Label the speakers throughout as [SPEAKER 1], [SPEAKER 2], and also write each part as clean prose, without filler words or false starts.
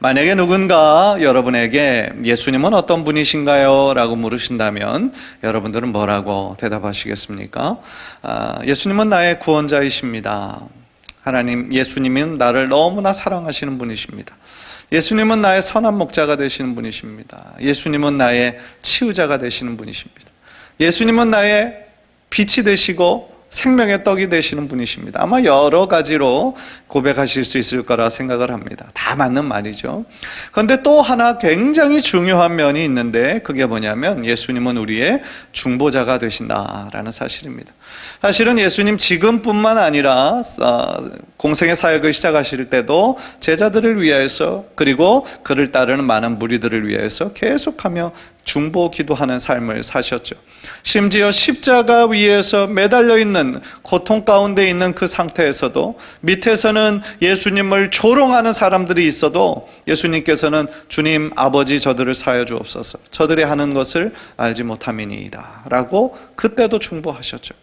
[SPEAKER 1] 만약에 누군가 여러분에게 예수님은 어떤 분이신가요? 라고 물으신다면 여러분들은 뭐라고 대답하시겠습니까? 예수님은 나의 구원자이십니다. 하나님, 예수님은 나를 너무나 사랑하시는 분이십니다. 예수님은 나의 선한 목자가 되시는 분이십니다. 예수님은 나의 치유자가 되시는 분이십니다. 예수님은 나의 빛이 되시고 생명의 떡이 되시는 분이십니다. 아마 여러 가지로 고백하실 수 있을 거라 생각을 합니다. 다 맞는 말이죠. 그런데 또 하나 굉장히 중요한 면이 있는데 그게 뭐냐면 예수님은 우리의 중보자가 되신다라는 사실입니다. 사실은 예수님 지금뿐만 아니라 공생의 사역을 시작하실 때도 제자들을 위하여서 그리고 그를 따르는 많은 무리들을 위하여서 계속하며 중보 기도하는 삶을 사셨죠. 심지어 십자가 위에서 매달려 있는 고통 가운데 있는 그 상태에서도 밑에서는 예수님을 조롱하는 사람들이 있어도 예수님께서는 주님 아버지 저들을 사하여 주옵소서 저들이 하는 것을 알지 못함이니이다 라고 그때도 중보하셨죠.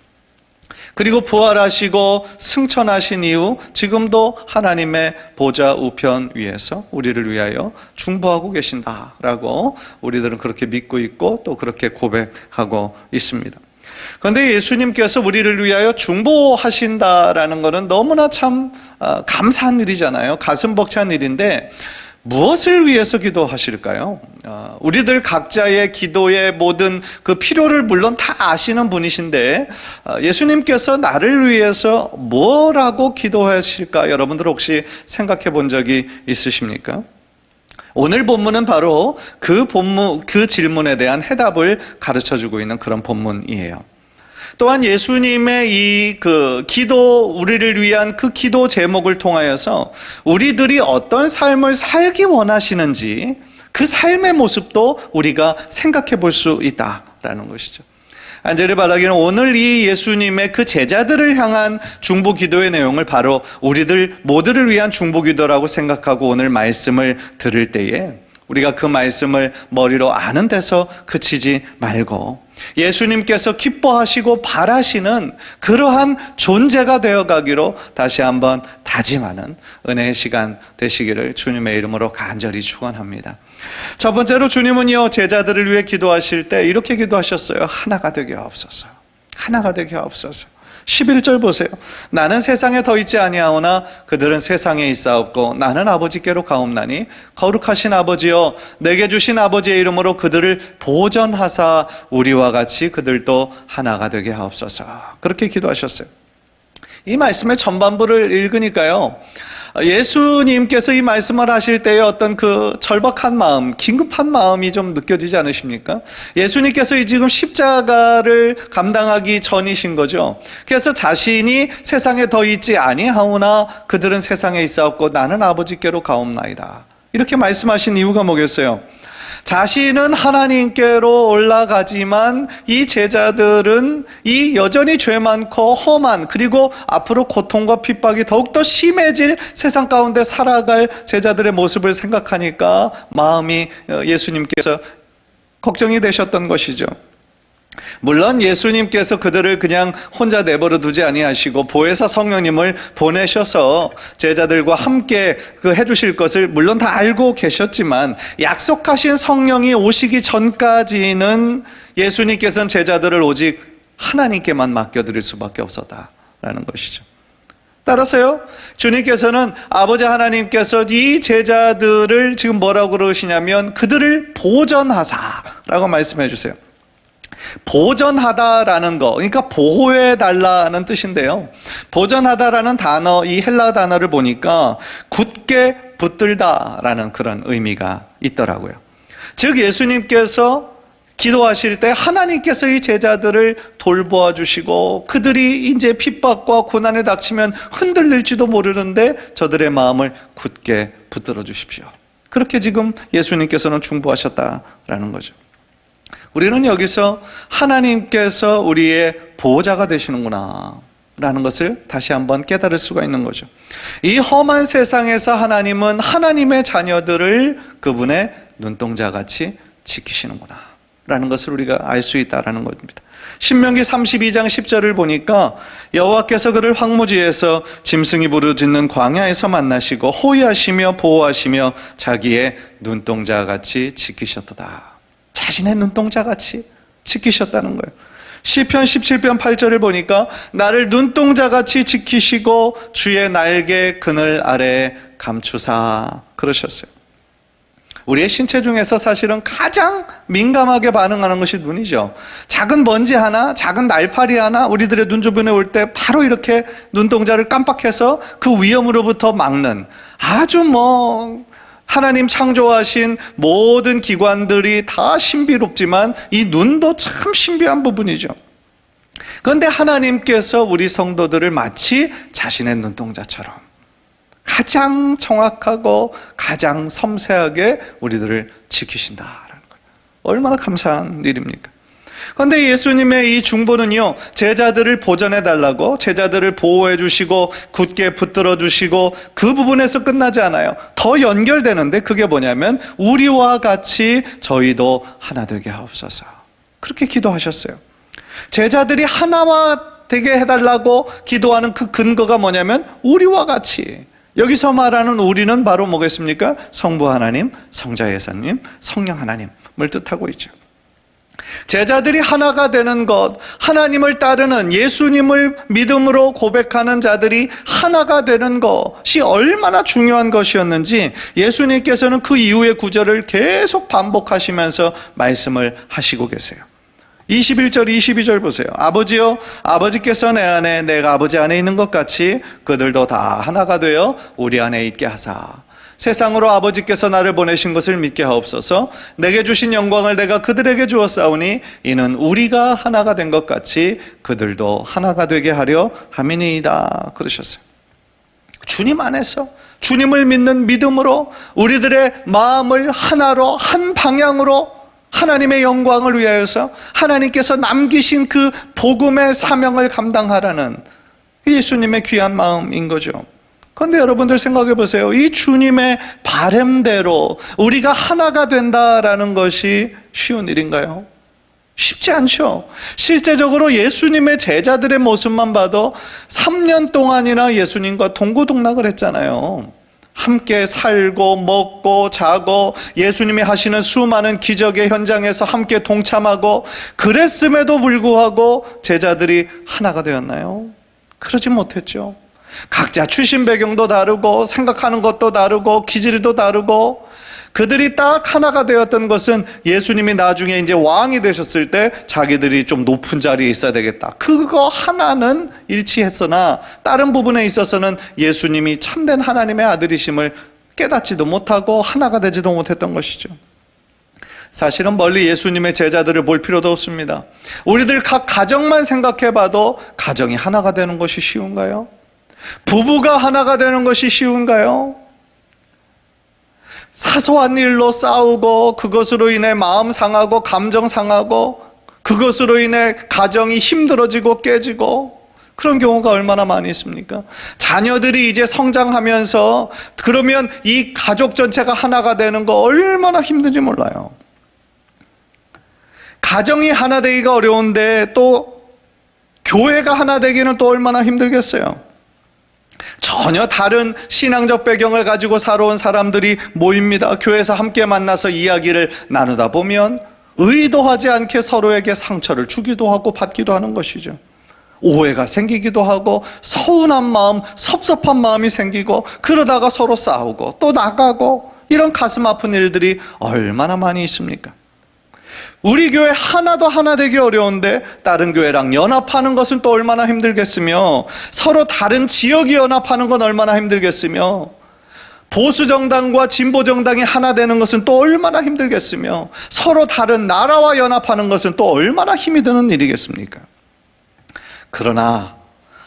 [SPEAKER 1] 그리고 부활하시고 승천하신 이후 지금도 하나님의 보좌 우편 위에서 우리를 위하여 중보하고 계신다라고 우리들은 그렇게 믿고 있고 또 그렇게 고백하고 있습니다. 그런데 예수님께서 우리를 위하여 중보하신다라는 것은 너무나 참 감사한 일이잖아요. 가슴 벅찬 일인데 무엇을 위해서 기도하실까요? 우리들 각자의 기도의 모든 그 필요를 물론 다 아시는 분이신데 예수님께서 나를 위해서 뭐라고 기도하실까? 여러분들 혹시 생각해 본 적이 있으십니까? 오늘 본문은 바로 그 질문에 대한 해답을 가르쳐주고 있는 그런 본문이에요. 또한 예수님의 이 기도, 우리를 위한 그 기도 제목을 통하여서 우리들이 어떤 삶을 살기 원하시는지 그 삶의 모습도 우리가 생각해 볼 수 있다라는 것이죠. 안젤이 바라기는 오늘 이 예수님의 그 제자들을 향한 중보 기도의 내용을 바로 우리들 모두를 위한 중보 기도라고 생각하고 오늘 말씀을 들을 때에 우리가 그 말씀을 머리로 아는 데서 그치지 말고 예수님께서 기뻐하시고 바라시는 그러한 존재가 되어가기로 다시 한번 다짐하는 은혜의 시간 되시기를 주님의 이름으로 간절히 축원합니다. 첫 번째로 주님은요 제자들을 위해 기도하실 때 이렇게 기도하셨어요. 하나가 되게 하옵소서. 하나가 되게 하옵소서. 11절 보세요. 나는 세상에 더 있지 아니하오나 그들은 세상에 있사옵고 나는 아버지께로 가옵나니 거룩하신 아버지여 내게 주신 아버지의 이름으로 그들을 보전하사 우리와 같이 그들도 하나가 되게 하옵소서. 그렇게 기도하셨어요. 이 말씀의 전반부를 읽으니까요 예수님께서 이 말씀을 하실 때의 어떤 그 절박한 마음, 긴급한 마음이 좀 느껴지지 않으십니까? 예수님께서 지금 십자가를 감당하기 전이신 거죠. 그래서 자신이 세상에 더 있지 아니하오나 그들은 세상에 있사옵고 나는 아버지께로 가옵나이다. 이렇게 말씀하신 이유가 뭐겠어요? 자신은 하나님께로 올라가지만 이 제자들은 이 여전히 죄 많고 험한 그리고 앞으로 고통과 핍박이 더욱더 심해질 세상 가운데 살아갈 제자들의 모습을 생각하니까 마음이 예수님께서 걱정이 되셨던 것이죠. 물론 예수님께서 그들을 그냥 혼자 내버려 두지 아니하시고 보혜사 성령님을 보내셔서 제자들과 함께 해주실 것을 물론 다 알고 계셨지만 약속하신 성령이 오시기 전까지는 예수님께서는 제자들을 오직 하나님께만 맡겨드릴 수밖에 없었다라는 것이죠. 따라서요 주님께서는 아버지 하나님께서 이 제자들을 지금 뭐라고 그러시냐면 그들을 보전하사라고 말씀해 주세요. 보전하다라는 거, 그러니까 보호해달라는 뜻인데요. 보전하다라는 단어, 이 헬라 단어를 보니까 굳게 붙들다라는 그런 의미가 있더라고요. 즉 예수님께서 기도하실 때 하나님께서 이 제자들을 돌보아 주시고 그들이 이제 핍박과 고난에 닥치면 흔들릴지도 모르는데 저들의 마음을 굳게 붙들어 주십시오. 그렇게 지금 예수님께서는 중보하셨다라는 거죠. 우리는 여기서 하나님께서 우리의 보호자가 되시는구나 라는 것을 다시 한번 깨달을 수가 있는 거죠. 이 험한 세상에서 하나님은 하나님의 자녀들을 그분의 눈동자같이 지키시는구나 라는 것을 우리가 알 수 있다는 겁니다. 신명기 32장 10절을 보니까 여호와께서 그를 황무지에서 짐승이 부르짖는 광야에서 만나시고 호위하시며 보호하시며 자기의 눈동자같이 지키셨도다. 자신의 눈동자같이 지키셨다는 거예요. 시편 17편 8절을 보니까 나를 눈동자같이 지키시고 주의 날개 그늘 아래 감추사 그러셨어요. 우리의 신체 중에서 사실은 가장 민감하게 반응하는 것이 눈이죠. 작은 먼지 하나, 작은 날파리 하나 우리들의 눈 주변에 올 때 바로 이렇게 눈동자를 깜빡해서 그 위험으로부터 막는 아주 하나님 창조하신 모든 기관들이 다 신비롭지만 이 눈도 참 신비한 부분이죠. 그런데 하나님께서 우리 성도들을 마치 자신의 눈동자처럼 가장 정확하고 가장 섬세하게 우리들을 지키신다라는 거예요. 얼마나 감사한 일입니까? 그런데 예수님의 이 중보는요, 제자들을 보전해달라고, 제자들을 보호해주시고 굳게 붙들어주시고 그 부분에서 끝나지 않아요. 더 연결되는데 그게 뭐냐면 우리와 같이 저희도 하나 되게 하옵소서. 그렇게 기도하셨어요. 제자들이 하나와 되게 해달라고 기도하는 그 근거가 뭐냐면 우리와 같이. 여기서 말하는 우리는 바로 뭐겠습니까? 성부 하나님, 성자 예수님, 성령 하나님을 뜻하고 있죠. 제자들이 하나가 되는 것, 하나님을 따르는 예수님을 믿음으로 고백하는 자들이 하나가 되는 것이 얼마나 중요한 것이었는지 예수님께서는 그 이후의 구절을 계속 반복하시면서 말씀을 하시고 계세요. 21절, 22절 보세요. 아버지여, 아버지께서 내 안에, 내가 아버지 안에 있는 것 같이 그들도 다 하나가 되어 우리 안에 있게 하사. 세상으로 아버지께서 나를 보내신 것을 믿게 하옵소서. 내게 주신 영광을 내가 그들에게 주었사오니 이는 우리가 하나가 된 것 같이 그들도 하나가 되게 하려 함이니이다. 그러셨어요. 주님 안에서 주님을 믿는 믿음으로 우리들의 마음을 하나로 한 방향으로 하나님의 영광을 위하여서 하나님께서 남기신 그 복음의 사명을 감당하라는 예수님의 귀한 마음인 거죠. 그런데 여러분들 생각해 보세요. 이 주님의 바램대로 우리가 하나가 된다라는 것이 쉬운 일인가요? 쉽지 않죠. 실제적으로 예수님의 제자들의 모습만 봐도 3년 동안이나 예수님과 동고동락을 했잖아요. 함께 살고 먹고 자고 예수님이 하시는 수많은 기적의 현장에서 함께 동참하고 그랬음에도 불구하고 제자들이 하나가 되었나요? 그러지 못했죠. 각자 출신 배경도 다르고 생각하는 것도 다르고 기질도 다르고 그들이 딱 하나가 되었던 것은 예수님이 나중에 이제 왕이 되셨을 때 자기들이 좀 높은 자리에 있어야 되겠다. 그거 하나는 일치했으나 다른 부분에 있어서는 예수님이 참된 하나님의 아들이심을 깨닫지도 못하고 하나가 되지도 못했던 것이죠. 사실은 멀리 예수님의 제자들을 볼 필요도 없습니다. 우리들 각 가정만 생각해 봐도 가정이 하나가 되는 것이 쉬운가요? 부부가 하나가 되는 것이 쉬운가요? 사소한 일로 싸우고 그것으로 인해 마음 상하고 감정 상하고 그것으로 인해 가정이 힘들어지고 깨지고 그런 경우가 얼마나 많이 있습니까? 자녀들이 이제 성장하면서 그러면 이 가족 전체가 하나가 되는 거 얼마나 힘든지 몰라요. 가정이 하나 되기가 어려운데 또 교회가 하나 되기는 또 얼마나 힘들겠어요. 전혀 다른 신앙적 배경을 가지고 살아온 사람들이 모입니다. 교회에서 함께 만나서 이야기를 나누다 보면 의도하지 않게 서로에게 상처를 주기도 하고 받기도 하는 것이죠. 오해가 생기기도 하고 서운한 마음, 섭섭한 마음이 생기고 그러다가 서로 싸우고 또 나가고 이런 가슴 아픈 일들이 얼마나 많이 있습니까? 우리 교회 하나도 하나 되기 어려운데 다른 교회랑 연합하는 것은 또 얼마나 힘들겠으며 서로 다른 지역이 연합하는 건 얼마나 힘들겠으며 보수정당과 진보정당이 하나 되는 것은 또 얼마나 힘들겠으며 서로 다른 나라와 연합하는 것은 또 얼마나 힘이 드는 일이겠습니까? 그러나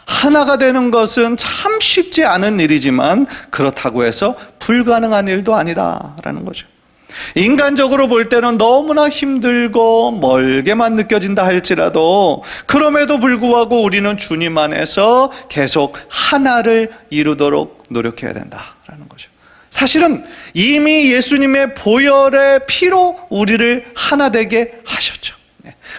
[SPEAKER 1] 하나가 되는 것은 참 쉽지 않은 일이지만 그렇다고 해서 불가능한 일도 아니다라는 거죠. 인간적으로 볼 때는 너무나 힘들고 멀게만 느껴진다 할지라도 그럼에도 불구하고 우리는 주님 안에서 계속 하나를 이루도록 노력해야 된다라는 거죠. 사실은 이미 예수님의 보혈의 피로 우리를 하나 되게 하셨죠.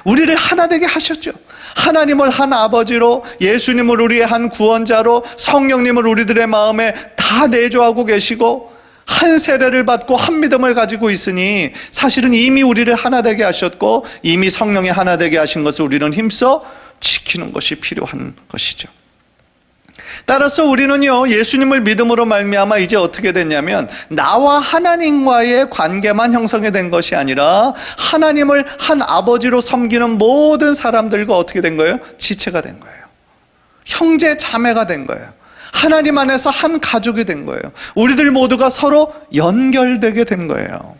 [SPEAKER 1] 우리를 하나 되게 하셨죠. 하나님을 한 아버지로, 예수님을 우리의 한 구원자로, 성령님을 우리들의 마음에 다 내조하고 계시고 한 세례를 받고 한 믿음을 가지고 있으니 사실은 이미 우리를 하나 되게 하셨고 이미 성령이 하나 되게 하신 것을 우리는 힘써 지키는 것이 필요한 것이죠. 따라서 우리는요, 예수님을 믿음으로 말미암아 이제 어떻게 됐냐면 나와 하나님과의 관계만 형성이 된 것이 아니라 하나님을 한 아버지로 섬기는 모든 사람들과 어떻게 된 거예요? 지체가 된 거예요. 형제 자매가 된 거예요. 하나님 안에서 한 가족이 된 거예요. 우리들 모두가 서로 연결되게 된 거예요.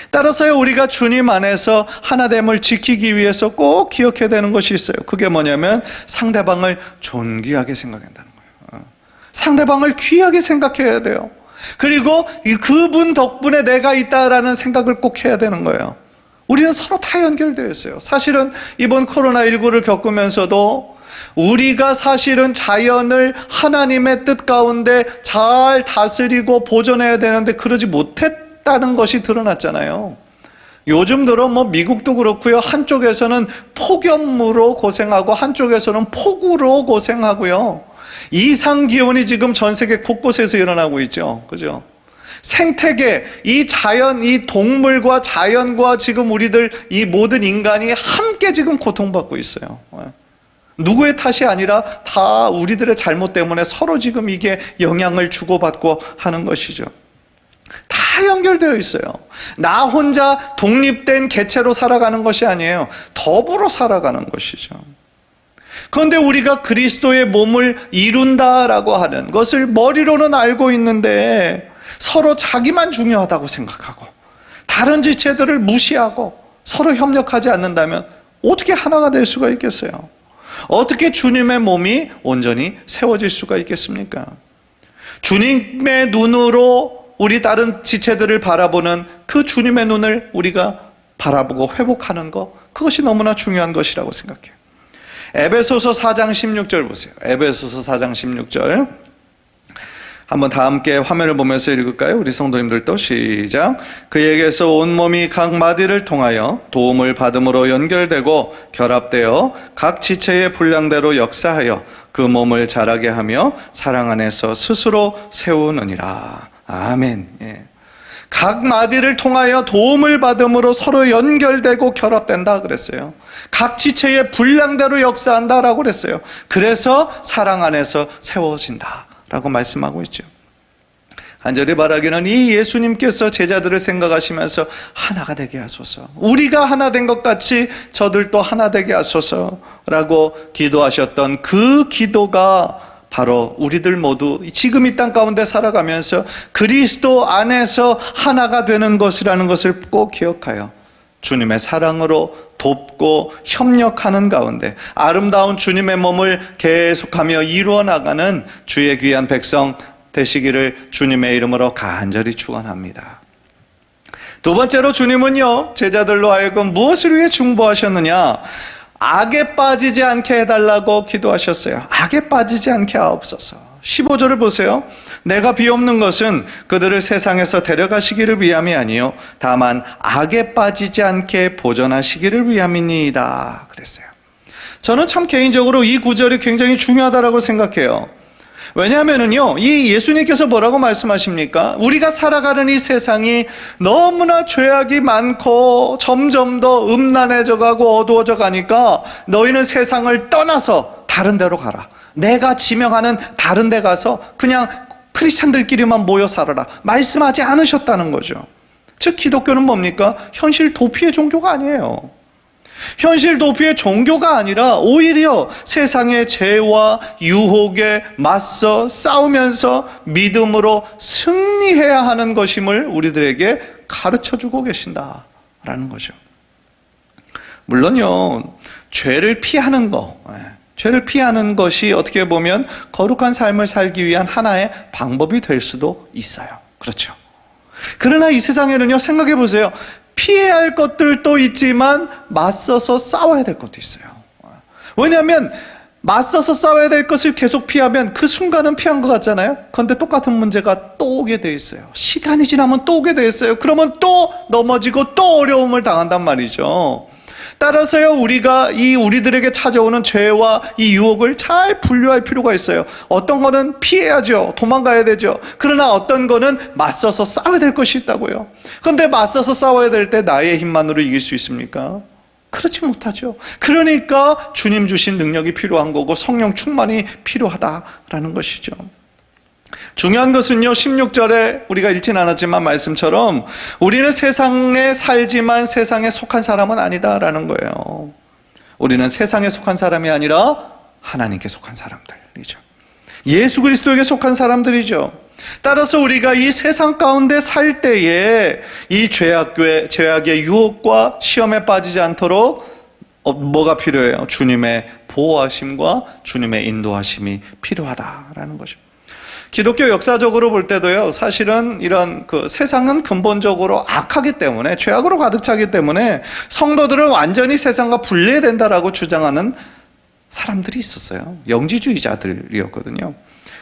[SPEAKER 1] 따라서요, 우리가 주님 안에서 하나됨을 지키기 위해서 꼭 기억해야 되는 것이 있어요. 그게 뭐냐면 상대방을 존귀하게 생각한다는 거예요. 상대방을 귀하게 생각해야 돼요. 그리고 그분 덕분에 내가 있다라는 생각을 꼭 해야 되는 거예요. 우리는 서로 다 연결되어 있어요. 사실은 이번 코로나19를 겪으면서도 우리가 사실은 자연을 하나님의 뜻 가운데 잘 다스리고 보존해야 되는데 그러지 못했다는 것이 드러났잖아요. 요즘 들어 미국도 그렇고요. 한쪽에서는 폭염으로 고생하고 한쪽에서는 폭우로 고생하고요. 이상 기온이 지금 전 세계 곳곳에서 일어나고 있죠. 그죠? 생태계, 이 자연, 이 동물과 자연과 지금 우리들 이 모든 인간이 함께 지금 고통받고 있어요. 누구의 탓이 아니라 다 우리들의 잘못 때문에 서로 지금 이게 영향을 주고받고 하는 것이죠. 다 연결되어 있어요. 나 혼자 독립된 개체로 살아가는 것이 아니에요. 더불어 살아가는 것이죠. 그런데 우리가 그리스도의 몸을 이룬다라고 하는 것을 머리로는 알고 있는데 서로 자기만 중요하다고 생각하고 다른 지체들을 무시하고 서로 협력하지 않는다면 어떻게 하나가 될 수가 있겠어요? 어떻게 주님의 몸이 온전히 세워질 수가 있겠습니까? 주님의 눈으로 우리 다른 지체들을 바라보는 그 주님의 눈을 우리가 바라보고 회복하는 것, 그것이 너무나 중요한 것이라고 생각해요. 에베소서 4장 16절 보세요. 에베소서 4장 16절 한번 다 함께 화면을 보면서 읽을까요? 우리 성도님들도 시작. 그에게서 온몸이 각 마디를 통하여 도움을 받음으로 연결되고 결합되어 각 지체의 분량대로 역사하여 그 몸을 자라게 하며 사랑 안에서 스스로 세우느니라. 아멘. 예. 각 마디를 통하여 도움을 받음으로 서로 연결되고 결합된다 그랬어요. 각 지체의 분량대로 역사한다라고 그랬어요. 그래서 사랑 안에서 세워진다 라고 말씀하고 있죠. 간절히 바라기는 이 예수님께서 제자들을 생각하시면서 하나가 되게 하소서, 우리가 하나 된 것 같이 저들도 하나 되게 하소서라고 기도하셨던 그 기도가 바로 우리들 모두 지금 이 땅 가운데 살아가면서 그리스도 안에서 하나가 되는 것이라는 것을 꼭 기억하여 주님의 사랑으로 돕고 협력하는 가운데 아름다운 주님의 몸을 계속하며 이루어 나가는 주의 귀한 백성 되시기를 주님의 이름으로 간절히 축원합니다. 두 번째로 주님은요, 제자들로 하여금 무엇을 위해 중보하셨느냐? 악에 빠지지 않게 해달라고 기도하셨어요. 악에 빠지지 않게 하옵소서. 15절을 보세요. 내가 비옵는 것은 그들을 세상에서 데려가시기를 위함이 아니요 다만 악에 빠지지 않게 보존하시기를 위함이니이다 그랬어요. 저는 참 개인적으로 이 구절이 굉장히 중요하다고 생각해요. 왜냐하면요, 이 예수님께서 뭐라고 말씀하십니까? 우리가 살아가는 이 세상이 너무나 죄악이 많고 점점 더 음란해져 가고 어두워져 가니까 너희는 세상을 떠나서 다른 데로 가라. 내가 지명하는 다른 데 가서 그냥 크리스찬들끼리만 모여 살아라 말씀하지 않으셨다는 거죠. 즉 기독교는 뭡니까? 현실 도피의 종교가 아니에요. 현실 도피의 종교가 아니라 오히려 세상의 죄와 유혹에 맞서 싸우면서 믿음으로 승리해야 하는 것임을 우리들에게 가르쳐주고 계신다라는 거죠. 물론요, 죄를 피하는 거, 죄를 피하는 것이 어떻게 보면 거룩한 삶을 살기 위한 하나의 방법이 될 수도 있어요. 그렇죠. 그러나 이 세상에는요, 생각해 보세요. 피해야 할 것들도 있지만 맞서서 싸워야 될 것도 있어요. 왜냐하면 맞서서 싸워야 될 것을 계속 피하면 그 순간은 피한 것 같잖아요. 그런데 똑같은 문제가 또 오게 돼 있어요. 시간이 지나면 또 오게 돼 있어요. 그러면 또 넘어지고 또 어려움을 당한단 말이죠. 따라서요, 우리가 우리들에게 찾아오는 죄와 이 유혹을 잘 분류할 필요가 있어요. 어떤 거는 피해야죠. 도망가야 되죠. 그러나 어떤 거는 맞서서 싸워야 될 것이 있다고요. 그런데 맞서서 싸워야 될 때 나의 힘만으로 이길 수 있습니까? 그렇지 못하죠. 그러니까 주님 주신 능력이 필요한 거고 성령 충만이 필요하다라는 것이죠. 중요한 것은요, 16절에 우리가 읽진 않았지만 말씀처럼 우리는 세상에 살지만 세상에 속한 사람은 아니다라는 거예요. 우리는 세상에 속한 사람이 아니라 하나님께 속한 사람들이죠. 예수 그리스도에게 속한 사람들이죠. 따라서 우리가 이 세상 가운데 살 때에 이 죄악의 유혹과 시험에 빠지지 않도록 뭐가 필요해요? 주님의 보호하심과 주님의 인도하심이 필요하다라는 거죠. 기독교 역사적으로 볼 때도요, 사실은 이런 세상은 근본적으로 악하기 때문에, 죄악으로 가득 차기 때문에 성도들은 완전히 세상과 분리해야 된다라고 주장하는 사람들이 있었어요. 영지주의자들이었거든요.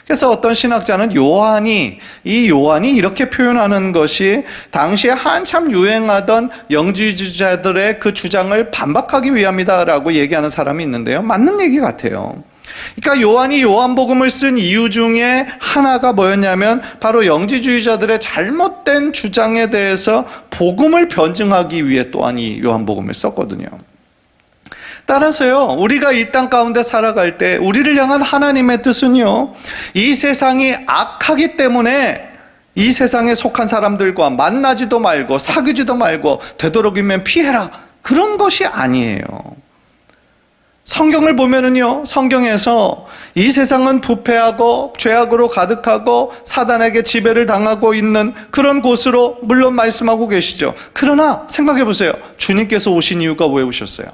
[SPEAKER 1] 그래서 어떤 신학자는 요한이 이렇게 표현하는 것이 당시에 한참 유행하던 영지주의자들의 그 주장을 반박하기 위함이다라고 얘기하는 사람이 있는데요. 맞는 얘기 같아요. 그러니까 요한이 요한복음을 쓴 이유 중에 하나가 뭐였냐면 바로 영지주의자들의 잘못된 주장에 대해서 복음을 변증하기 위해 또한 이 요한복음을 썼거든요. 따라서요, 우리가 이 땅 가운데 살아갈 때 우리를 향한 하나님의 뜻은요, 이 세상이 악하기 때문에 이 세상에 속한 사람들과 만나지도 말고 사귀지도 말고 되도록이면 피해라, 그런 것이 아니에요. 성경을 보면은요, 성경에서 이 세상은 부패하고 죄악으로 가득하고 사단에게 지배를 당하고 있는 그런 곳으로 물론 말씀하고 계시죠. 그러나 생각해 보세요. 주님께서 오신 이유가 왜 오셨어요?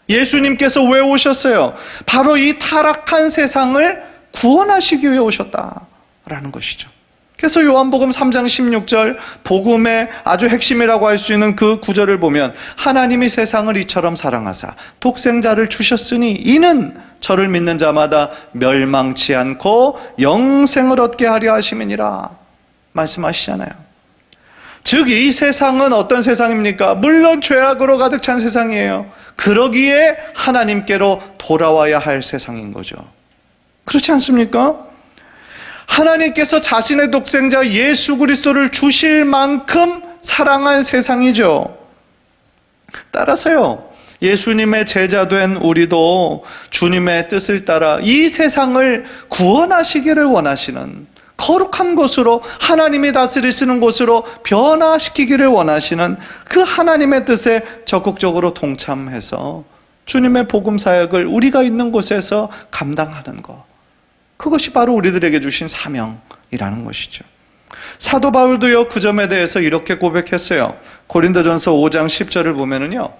[SPEAKER 1] 예수님께서 왜 오셨어요? 바로 이 타락한 세상을 구원하시기 위해 오셨다라는 것이죠. 그래서 요한복음 3장 16절 복음의 아주 핵심이라고 할 수 있는 그 구절을 보면 하나님이 세상을 이처럼 사랑하사 독생자를 주셨으니 이는 저를 믿는 자마다 멸망치 않고 영생을 얻게 하려 하심이니라 말씀하시잖아요. 즉 이 세상은 어떤 세상입니까? 물론 죄악으로 가득 찬 세상이에요. 그러기에 하나님께로 돌아와야 할 세상인 거죠. 그렇지 않습니까? 하나님께서 자신의 독생자 예수 그리스도를 주실 만큼 사랑한 세상이죠. 따라서요, 예수님의 제자된 우리도 주님의 뜻을 따라 이 세상을 구원하시기를 원하시는, 거룩한 곳으로, 하나님이 다스리시는 곳으로 변화시키기를 원하시는 그 하나님의 뜻에 적극적으로 동참해서 주님의 복음 사역을 우리가 있는 곳에서 감당하는 것, 그것이 바로 우리들에게 주신 사명이라는 것이죠. 사도 바울도요, 그 점에 대해서 이렇게 고백했어요. 고린도전서 5장 10절을 보면은요,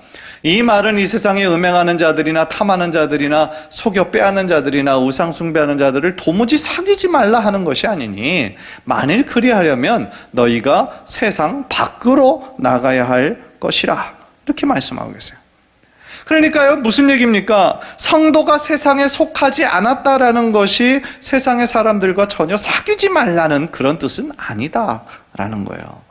[SPEAKER 1] 이 말은 이 세상에 음행하는 자들이나 탐하는 자들이나 속여 빼앗는 자들이나 우상 숭배하는 자들을 도무지 사귀지 말라 하는 것이 아니니 만일 그리하려면 너희가 세상 밖으로 나가야 할 것이라, 이렇게 말씀하고 계세요. 그러니까요, 무슨 얘기입니까? 성도가 세상에 속하지 않았다라는 것이 세상의 사람들과 전혀 사귀지 말라는 그런 뜻은 아니다라는 거예요.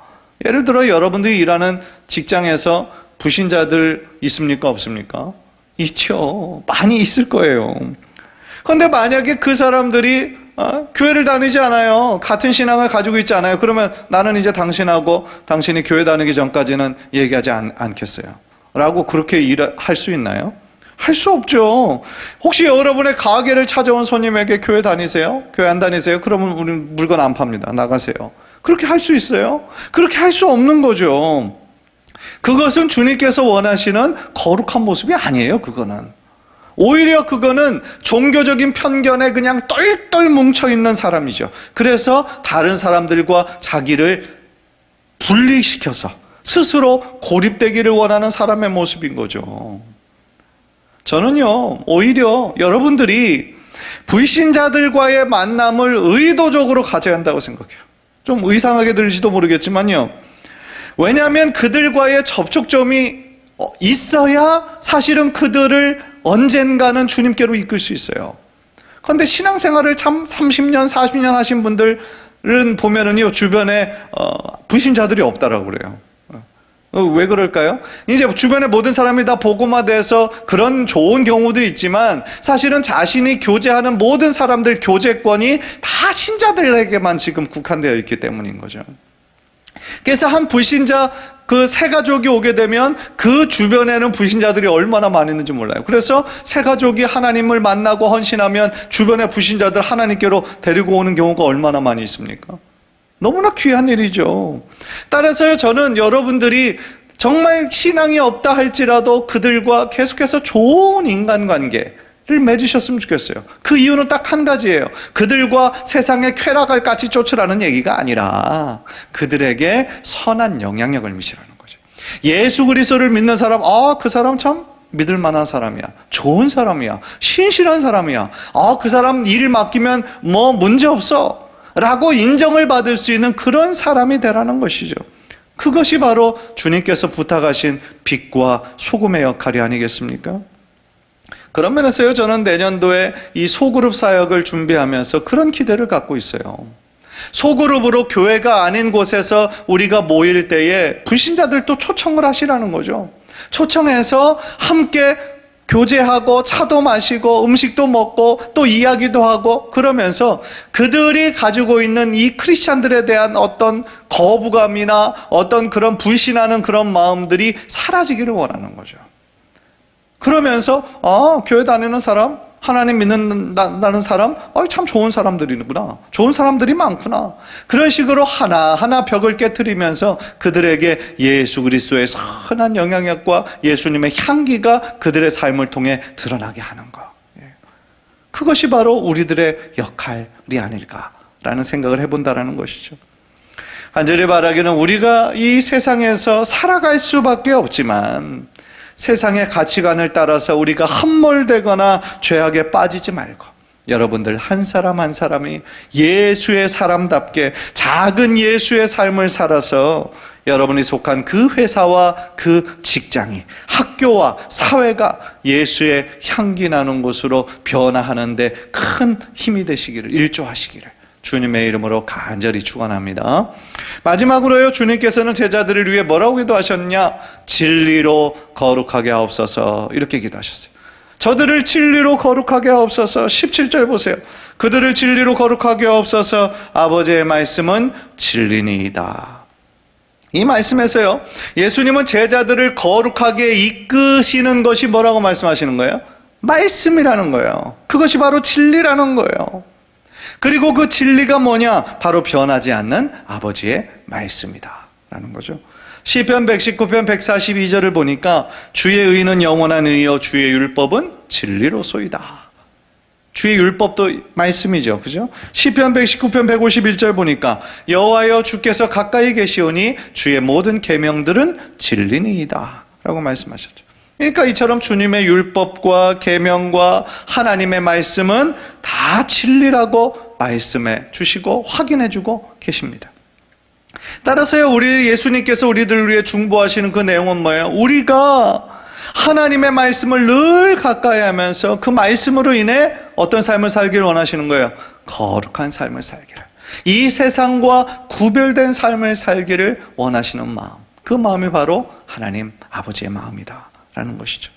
[SPEAKER 1] 예를 들어 여러분들이 일하는 직장에서 불신자들 있습니까? 없습니까? 있죠. 많이 있을 거예요. 그런데 만약에 그 사람들이 교회를 다니지 않아요. 같은 신앙을 가지고 있지 않아요. 그러면 나는 이제 당신하고 당신이 교회 다니기 전까지는 얘기하지 않겠어요. 라고 그렇게 일할 수 있나요? 할 수 없죠. 혹시 여러분의 가게를 찾아온 손님에게 교회 다니세요? 교회 안 다니세요? 그러면 우리는 물건 안 팝니다. 나가세요. 그렇게 할 수 있어요? 그렇게 할 수 없는 거죠. 그것은 주님께서 원하시는 거룩한 모습이 아니에요. 그거는 오히려 그거는 종교적인 편견에 그냥 똘똘 뭉쳐있는 사람이죠. 그래서 다른 사람들과 자기를 분리시켜서 스스로 고립되기를 원하는 사람의 모습인 거죠. 저는요, 오히려 여러분들이 불신자들과의 만남을 의도적으로 가져야 한다고 생각해요. 좀 의상하게 들릴지도 모르겠지만요, 왜냐하면 그들과의 접촉점이 있어야 사실은 그들을 언젠가는 주님께로 이끌 수 있어요. 그런데 신앙생활을 참 30년, 40년 하신 분들은 보면은요, 주변에 불신자들이 없다라고 그래요. 왜 그럴까요? 이제 주변의 모든 사람이 다 복음화 돼서 그런 좋은 경우도 있지만 사실은 자신이 교제하는 모든 사람들 교제권이 다 신자들에게만 지금 국한되어 있기 때문인 거죠. 그래서 한 불신자 그 새 가족이 오게 되면 그 주변에는 불신자들이 얼마나 많이 있는지 몰라요. 그래서 새 가족이 하나님을 만나고 헌신하면 주변의 불신자들 하나님께로 데리고 오는 경우가 얼마나 많이 있습니까? 너무나 귀한 일이죠. 따라서요, 저는 여러분들이 정말 신앙이 없다 할지라도 그들과 계속해서 좋은 인간관계를 맺으셨으면 좋겠어요. 그 이유는 딱 한 가지예요. 그들과 세상의 쾌락을 같이 쫓으라는 얘기가 아니라 그들에게 선한 영향력을 미치라는 거죠. 예수 그리스도를 믿는 사람, 그 사람 참 믿을 만한 사람이야. 좋은 사람이야. 신실한 사람이야. 그 사람 일 맡기면 뭐 문제 없어 라고 인정을 받을 수 있는 그런 사람이 되라는 것이죠. 그것이 바로 주님께서 부탁하신 빛과 소금의 역할이 아니겠습니까? 그런 면에서요, 저는 내년도에 이 소그룹 사역을 준비하면서 그런 기대를 갖고 있어요. 소그룹으로 교회가 아닌 곳에서 우리가 모일 때에 불신자들도 초청을 하시라는 거죠. 초청해서 함께 교제하고 차도 마시고 음식도 먹고 또 이야기도 하고 그러면서 그들이 가지고 있는 이 크리스찬들에 대한 어떤 거부감이나 어떤 그런 불신하는 그런 마음들이 사라지기를 원하는 거죠. 그러면서 교회 다니는 사람, 하나님 믿는다는 사람, 참 좋은 사람들이구나, 좋은 사람들이 많구나, 그런 식으로 하나하나 벽을 깨트리면서 그들에게 예수 그리스도의 선한 영향력과 예수님의 향기가 그들의 삶을 통해 드러나게 하는 것, 그것이 바로 우리들의 역할이 아닐까라는 생각을 해본다라는 것이죠. 간절히 바라기는 우리가 이 세상에서 살아갈 수밖에 없지만 세상의 가치관을 따라서 우리가 함몰되거나 죄악에 빠지지 말고 여러분들 한 사람 한 사람이 예수의 사람답게 작은 예수의 삶을 살아서 여러분이 속한 그 회사와 그 직장이, 학교와 사회가 예수의 향기 나는 곳으로 변화하는 데 큰 힘이 되시기를, 일조하시기를 주님의 이름으로 간절히 축원합니다. 마지막으로요, 주님께서는 제자들을 위해 뭐라고 기도하셨냐? 진리로 거룩하게 하옵소서, 이렇게 기도하셨어요. 저들을 진리로 거룩하게 하옵소서. 17절 보세요. 그들을 진리로 거룩하게 하옵소서. 아버지의 말씀은 진리니이다. 이 말씀에서요, 예수님은 제자들을 거룩하게 이끄시는 것이 뭐라고 말씀하시는 거예요? 말씀이라는 거예요. 그것이 바로 진리라는 거예요. 그리고 그 진리가 뭐냐? 바로 변하지 않는 아버지의 말씀이다 라는 거죠. 시편 119편 142절을 보니까 주의 의는 영원한 의여 주의 율법은 진리로소이다. 주의 율법도 말씀이죠, 그죠? 시편 119편 151절 보니까 여호와여 주께서 가까이 계시오니 주의 모든 계명들은 진리니이다 라고 말씀하셨죠. 그러니까 이처럼 주님의 율법과 계명과 하나님의 말씀은 다 진리라고 말씀해 주시고 확인해 주고 계십니다. 따라서요, 우리 예수님께서 우리들을 위해 중보하시는 그 내용은 뭐예요? 우리가 하나님의 말씀을 늘 가까이 하면서 그 말씀으로 인해 어떤 삶을 살기를 원하시는 거예요? 거룩한 삶을 살기를, 이 세상과 구별된 삶을 살기를 원하시는 마음, 그 마음이 바로 하나님 아버지의 마음이다 라는 것이죠.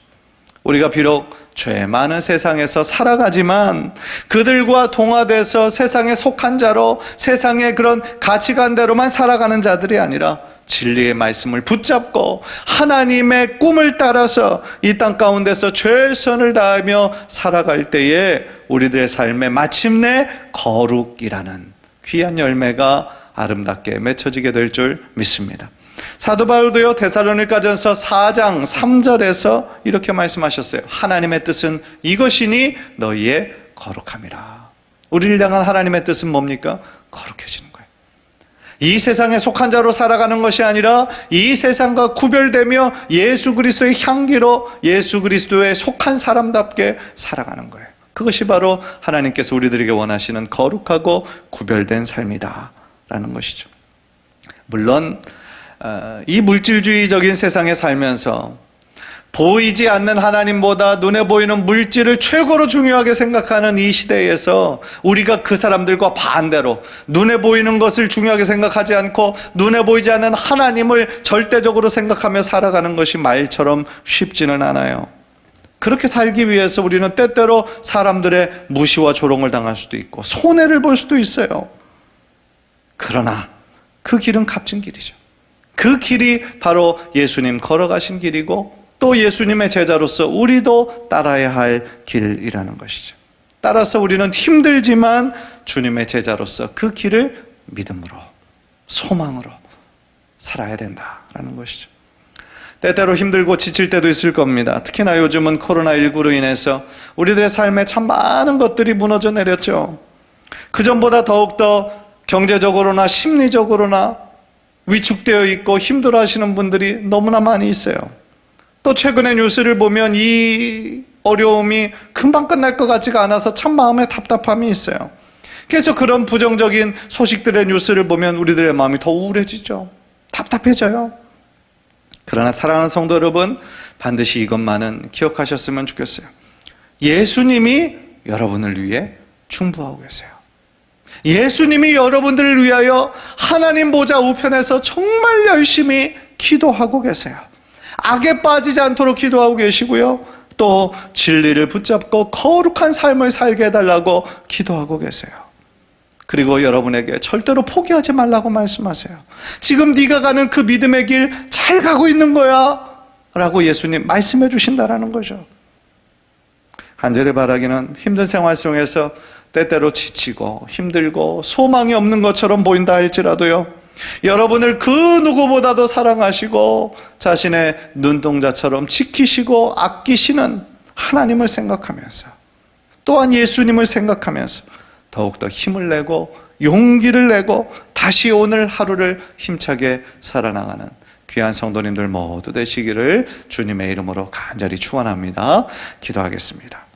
[SPEAKER 1] 우리가 비록 죄 많은 세상에서 살아가지만 그들과 동화돼서 세상에 속한 자로 세상의 그런 가치관대로만 살아가는 자들이 아니라 진리의 말씀을 붙잡고 하나님의 꿈을 따라서 이 땅 가운데서 최선을 다하며 살아갈 때에 우리들의 삶에 마침내 거룩이라는 귀한 열매가 아름답게 맺혀지게 될 줄 믿습니다. 사도 바울도요, 데살로니가전서 4장 3절에서 이렇게 말씀하셨어요. 하나님의 뜻은 이것이니 너희의 거룩함이라. 우리를 향한 하나님의 뜻은 뭡니까? 거룩해지는 거예요. 이 세상에 속한 자로 살아가는 것이 아니라 이 세상과 구별되며 예수 그리스도의 향기로 예수 그리스도에 속한 사람답게 살아가는 거예요. 그것이 바로 하나님께서 우리들에게 원하시는 거룩하고 구별된 삶이다 라는 것이죠. 물론 이 물질주의적인 세상에 살면서 보이지 않는 하나님보다 눈에 보이는 물질을 최고로 중요하게 생각하는 이 시대에서 우리가 그 사람들과 반대로 눈에 보이는 것을 중요하게 생각하지 않고 눈에 보이지 않는 하나님을 절대적으로 생각하며 살아가는 것이 말처럼 쉽지는 않아요. 그렇게 살기 위해서 우리는 때때로 사람들의 무시와 조롱을 당할 수도 있고 손해를 볼 수도 있어요. 그러나 그 길은 값진 길이죠. 그 길이 바로 예수님 걸어가신 길이고 또 예수님의 제자로서 우리도 따라야 할 길이라는 것이죠. 따라서 우리는 힘들지만 주님의 제자로서 그 길을 믿음으로, 소망으로 살아야 된다라는 것이죠. 때때로 힘들고 지칠 때도 있을 겁니다. 특히나 요즘은 코로나19로 인해서 우리들의 삶에 참 많은 것들이 무너져 내렸죠. 그전보다 더욱더 경제적으로나 심리적으로나 위축되어 있고 힘들어하시는 분들이 너무나 많이 있어요. 또 최근에 뉴스를 보면 이 어려움이 금방 끝날 것 같지가 않아서 참 마음에 답답함이 있어요. 그래서 그런 부정적인 소식들의 뉴스를 보면 우리들의 마음이 더 우울해지죠. 답답해져요. 그러나 사랑하는 성도 여러분, 반드시 이것만은 기억하셨으면 좋겠어요. 예수님이 여러분을 위해 충부하고 계세요. 예수님이 여러분들을 위하여 하나님 보좌 우편에서 정말 열심히 기도하고 계세요. 악에 빠지지 않도록 기도하고 계시고요. 또 진리를 붙잡고 거룩한 삶을 살게 해달라고 기도하고 계세요. 그리고 여러분에게 절대로 포기하지 말라고 말씀하세요. 지금 네가 가는 그 믿음의 길 잘 가고 있는 거야 라고 예수님 말씀해 주신다라는 거죠. 간절히 바라기는 힘든 생활 속에서 때때로 지치고 힘들고 소망이 없는 것처럼 보인다 할지라도요, 여러분을 그 누구보다도 사랑하시고 자신의 눈동자처럼 지키시고 아끼시는 하나님을 생각하면서 또한 예수님을 생각하면서 더욱더 힘을 내고 용기를 내고 다시 오늘 하루를 힘차게 살아나가는 귀한 성도님들 모두 되시기를 주님의 이름으로 간절히 축원합니다. 기도하겠습니다.